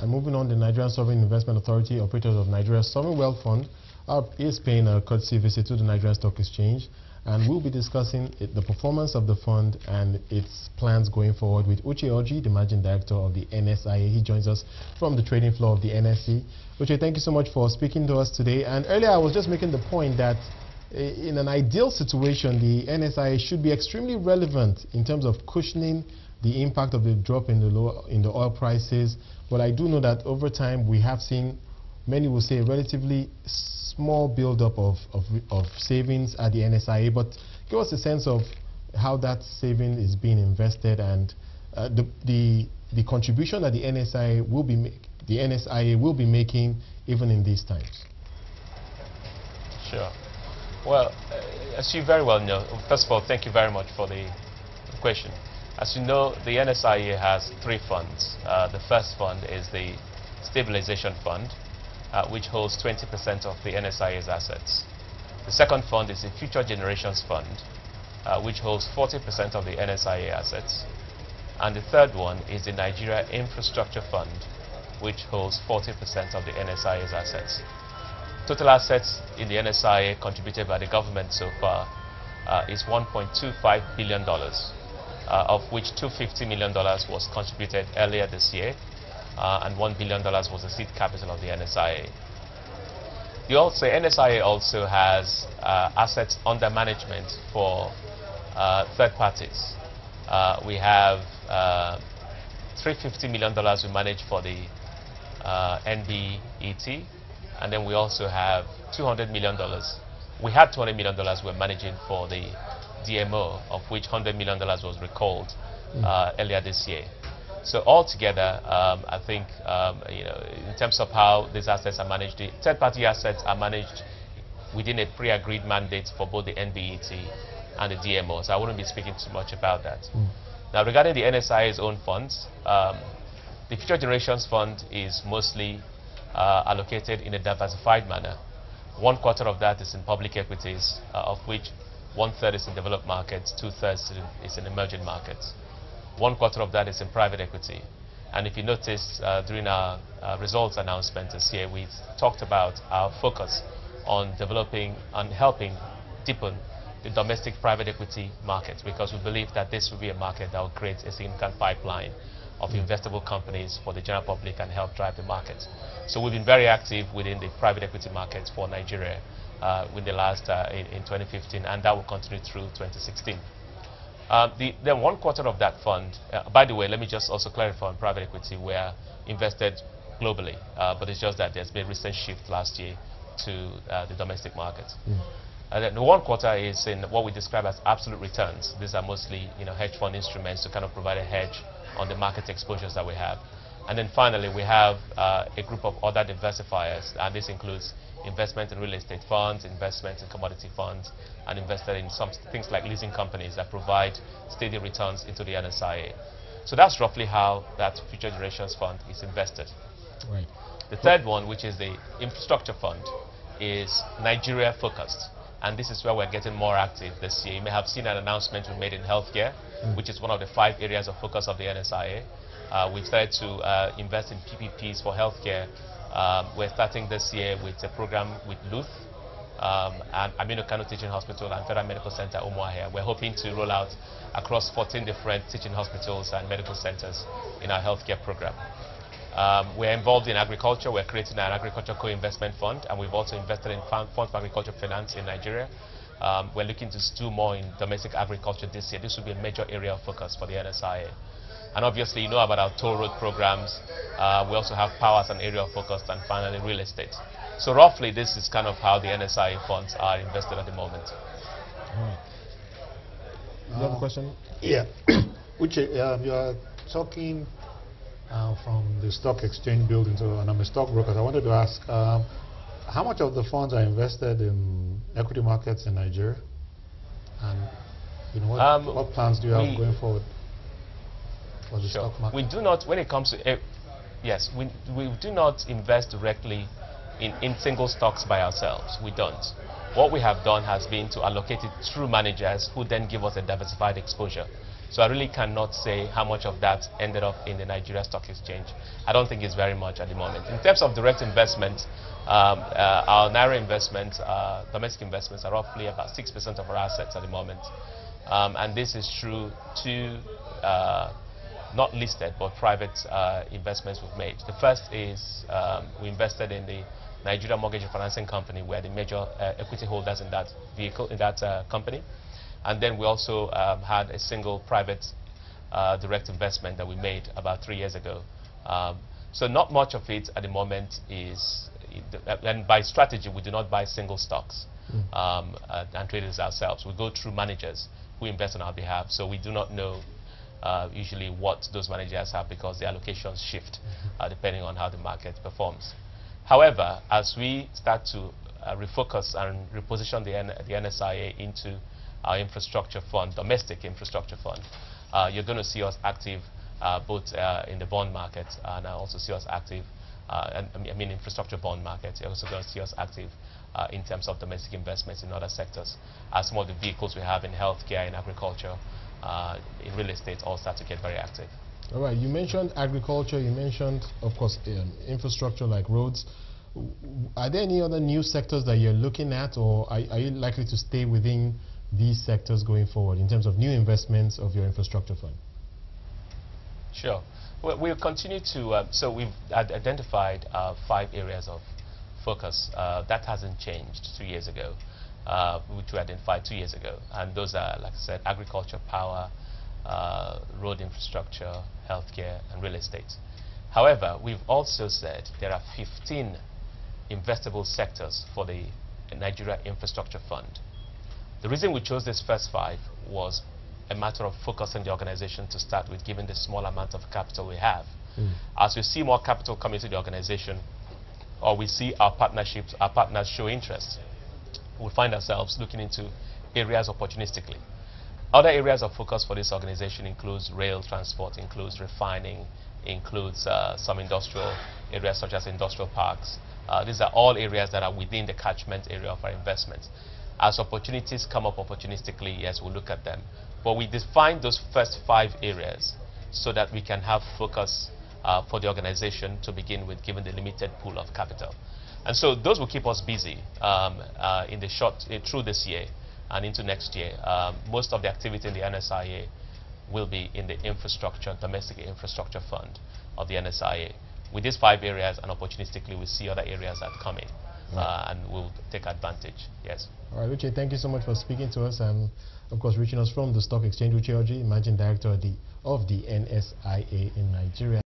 And moving on, the Nigerian Sovereign Investment Authority, operators of Nigeria's Sovereign Wealth Fund, is paying a courtesy visit to the Nigerian Stock Exchange, and we'll be discussing the performance of the fund and its plans going forward with Uche Oji, the Managing Director of the NSIA. He joins us from the trading floor of the NSE. Uche, thank you so much for speaking to us today. And earlier I was just making the point that in an ideal situation, the NSIA should be extremely relevant in terms of cushioning the impact of the drop in the oil prices. But I do know that over time we have seen, many will say, relatively small build-up of savings at the NSIA. But give us a sense of how that saving is being invested and the contribution that the NSIA will be making even in these times. Sure. Well, as you very well know, first of all, thank you very much for the question. As you know, the NSIA has three funds. The first fund is the Stabilization Fund, which holds 20% of the NSIA's assets. The second fund is the Future Generations Fund, which holds 40% of the NSIA assets. And the third one is the Nigeria Infrastructure Fund, which holds 40% of the NSIA's assets. Total assets in the NSIA contributed by the government so far is $1.25 billion, of which $250 million was contributed earlier this year, and $1 billion was the seed capital of the NSIA. The NSIA also has assets under management for third parties. We have $350 million we manage for the NBET, and then we also have $200 million. We had $200 million we're managing for the DMO, of which $100 million was recalled earlier this year. So altogether, I think in terms of how these assets are managed, the third-party assets are managed within a pre-agreed mandate for both the NBET and the DMO. So I wouldn't be speaking too much about that. Now, regarding the NSIA's own funds, the Future Generations Fund is mostly allocated in a diversified manner. 1/4 of that is in public equities, of which 1/3 is in developed markets, 2/3 is in emerging markets. 1/4 of that is in private equity. And if you notice, during our results announcement this year, we talked about our focus on developing and helping deepen the domestic private equity market, because we believe that this will be a market that will create a significant pipeline of investable companies for the general public and help drive the market. So we've been very active within the private equity market for Nigeria in the last in 2015, and that will continue through 2016. Then 1/4 of that fund, by the way, let me just also clarify on private equity, we are invested globally, but it's just that there's been a recent shift last year to the domestic market. And then the 1/4 is in what we describe as absolute returns. These are mostly hedge fund instruments to kind of provide a hedge on the market exposures that we have. And then finally, we have a group of other diversifiers, and this includes investment in real estate funds, investment in commodity funds, and invested in some things like leasing companies that provide steady returns into the NSIA. So that's roughly how that Future Generations Fund is invested. Right. The third one, which is the Infrastructure Fund, is Nigeria focused, and this is where we're getting more active this year. You may have seen an announcement we made in healthcare, which is one of the 5 areas of focus of the NSIA. We've started to invest in PPPs for healthcare. We're starting this year with a program with Luth, and Aminu Kano Teaching Hospital and Federal Medical Center Umuahia. We're hoping to roll out across 14 different teaching hospitals and medical centers in our healthcare program. We're involved in agriculture. We're creating an agriculture co-investment fund, and we've also invested in funds for agriculture finance in Nigeria. We're looking to do more in domestic agriculture this year. This will be a major area of focus for the NSIA. And obviously, you know about our toll road programs. We also have power as an area of focus, and finally, real estate. So roughly, this is kind of how the NSIA funds are invested at the moment. All right. You have a question? Yeah. Uche, you are talking from the stock exchange building, and I'm a stockbroker. I wanted to ask, how much of the funds are invested in equity markets in Nigeria? And what plans do you have going forward? Sure. We do not, when it comes to, yes, we do not invest directly in single stocks by ourselves. We don't. What we have done has been to allocate it through managers who then give us a diversified exposure. So I really cannot say how much of that ended up in the Nigeria Stock Exchange. I don't think it's very much at the moment. In terms of direct investment, our Naira investments, domestic investments, are roughly about 6% of our assets at the moment. And this is through two not listed but private investments we've made. The first is we invested in the Nigeria Mortgage and Financing Company. We're the major equity holders in that vehicle, in that company. And then we also had a single private direct investment that we made about 3 years ago. So not much of it at the moment is, and by strategy, we do not buy single stocks and trade it ourselves. We go through managers who invest on our behalf, so we do not know usually what those managers have, because the allocations shift depending on how the market performs. However, as we start to refocus and reposition the NSIA into our infrastructure fund, domestic infrastructure fund, you're going to see us active both in the bond market, and also see us active, I mean infrastructure bond market. You're also going to see us active in terms of domestic investments in other sectors, as some of the vehicles we have in healthcare, in agriculture, in real estate all start to get very active. All right, you mentioned agriculture, you mentioned, of course, infrastructure like roads. Are there any other new sectors that you're looking at, or are you likely to stay within these sectors going forward in terms of new investments of your infrastructure fund? Sure. Well, we'll continue to, so we've identified 5 areas of focus. That hasn't changed 2 years ago, which we identified 2 years ago. And those are, like I said, agriculture, power, road infrastructure, healthcare, and real estate. However, we've also said there are 15 investable sectors for the Nigeria Infrastructure Fund. The reason we chose these first 5 was a matter of focusing the organization to start with, given the small amount of capital we have. As we see more capital come into the organization, or we see our partners show interest, we find ourselves looking into areas opportunistically. Other areas of focus for this organization includes rail transport, includes refining, includes some industrial areas such as industrial parks. These are all areas that are within the catchment area of our investments. As opportunities come up opportunistically, yes, we'll look at them. But we define those first 5 areas so that we can have focus for the organization to begin with, given the limited pool of capital. And so those will keep us busy in the through this year and into next year. Most of the activity in the NSIA will be in the infrastructure, domestic infrastructure fund of the NSIA. With these 5 areas, and opportunistically we see other areas that come in, and we'll take advantage. Yes. All right, Uche, thank you so much for speaking to us, and of course reaching us from the Stock Exchange. Uche Oji, Managing Director of the NSIA in Nigeria.